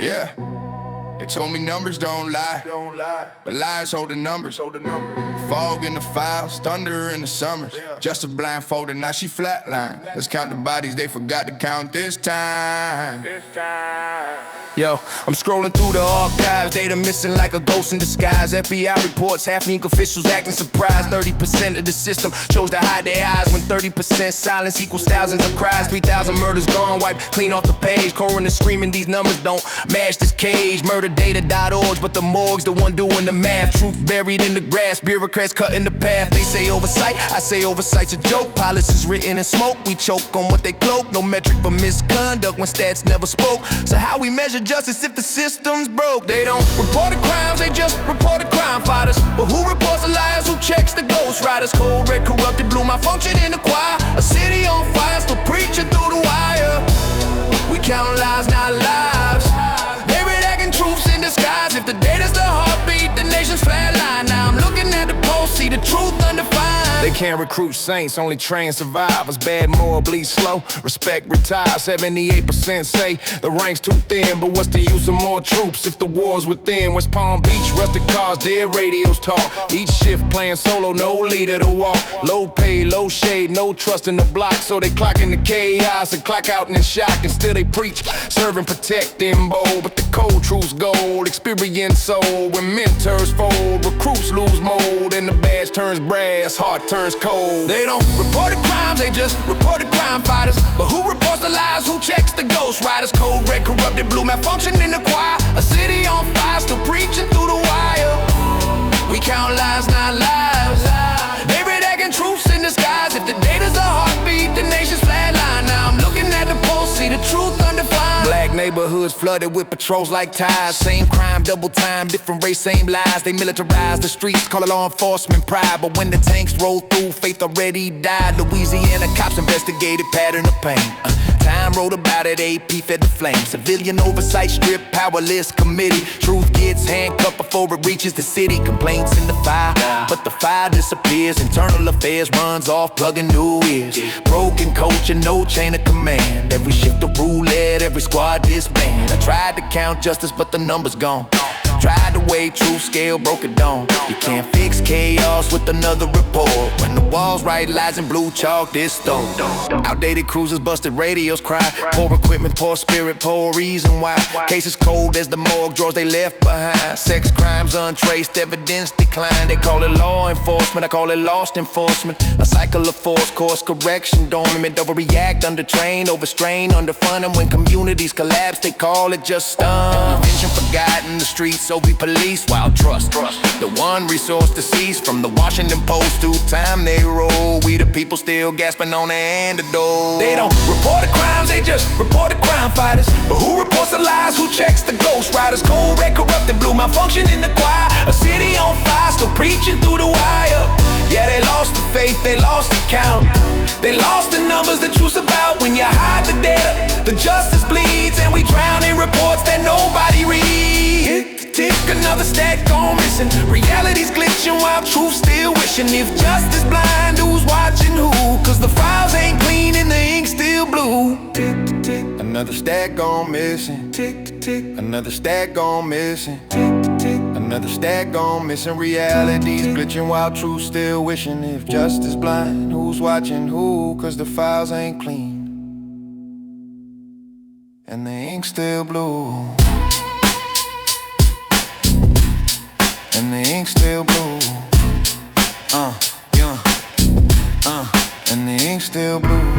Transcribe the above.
Yeah, they told me numbers don't lie, but lies hold the numbers. Fog in the files, thunder in the summers. Just a blindfolded, now she flatline. Let's count the bodies, they forgot to count this time. Yo, I'm scrolling through the archives, data missing like a ghost in disguise. FBI reports, half-ink officials acting surprised. 30% of the system chose to hide their eyes, when 30% silence equals thousands of cries. 3,000 murders gone, wiped clean off the page. Coroner screaming these numbers don't match this cage. Murderdata.org, but the morgue's the one doing the math. Truth buried in the grass, bureaucrats cutting the path. They say oversight, I say oversight's a joke. Policies written in smoke, we choke on what they cloak. No metric for misconduct when stats never spoke. So how we measure justice if the system's broke? They don't report the crimes, they just report the crime fighters. But who reports the liars, who checks the ghost riders? Cold red corrupted, blue malfunction in the choir. A city on fire, still preaching through the wire. We count lives, not lives. Maybe that truths in disguise. If the data's the heartbeat, the nation's flatline. Now I'm looking at the post, see the truth undefined. They can't recruit saints, only train survivors. Bad moral bleed slow, respect retire. 78% say the rank's too thin, but what's the use of more troops if the war's within? West Palm Beach, rusted cars, dead radios talk. Each shift playing solo, no leader to walk. Low pay, low shade, no trust in the block. So they clock in the chaos and clock out in shock. And still they preach, serve and protect them bold. But the cold truth's gold, experience soul. When mentors fold, recruits lose mold, and the badge turns brass, heart turns cold. They don't report the crimes, they just report the crime fighters. But who reports the lies, who checks the ghost riders? Cold red corrupted, blue malfunction in the choir. A city on fire, still preaching through the wire. We count lives, not lives. Maybe they can truths in disguise. If the data's a heartbeat, the nation's flatline. Now I'm looking at the post, see the truth undefined. Black neighborhoods flooded with patrols like tides. Same crime, double time, different race, same lies. They militarize the streets, call it law enforcement pride. But when the tanks roll through, faith already died. Louisiana cops investigated pattern of pain. Time wrote about it, AP fed the flame. Civilian oversight strip, powerless committee. Truth gets handcuffed before it reaches the city. Complaints in the fire, but the fire disappears. Internal affairs runs off, plugging new ears. Broken culture, no chain of command. Every shift a roulette, every squad disband. I tried to count justice, but the number's gone. Tried to weigh truth, scale, broke it down. You can't fix chaos with another report. When the walls write lies in blue chalk, this stone. Outdated cruisers, busted radios cry. Poor equipment, poor spirit, poor reason why. Cases cold as the morgue drawers they left behind. Sex crimes untraced, evidence decline. They call it law enforcement, I call it lost enforcement. A cycle of force, course correction, dormant. Overreact, undertrained, overstrained, underfunded. When communities collapse, they call it just stun. Prevention forgotten, the streets so we police wild trust. The one resource deceased from the Washington Post to time they roll. We the people still gasping on the antidote. They don't report the crimes, they just report the crime fighters. But who reports the lies, who checks the ghost riders? Cold red corrupted, blue malfunction in the choir. A city on fire, still preaching through the wire. Yeah, they lost the faith, they lost the count. They lost the numbers, the truth's about. When you hide the data, the justice bleeds. And we drown in reports that nobody reads. Tick, another stat gone missing. Reality's glitching while truth's still wishing. If justice blind, who's watching who? Cause the files ain't clean and the ink still blue. Tick, tick, another stat gone missing. Tick, tick, another stat gone missing. Tick, tick, another stat gone missing. Reality's glitching while truth's still wishing. If justice blind, who's watching who? Cause the files ain't clean and the ink still blue. And the ink still blue. And the ink still blue.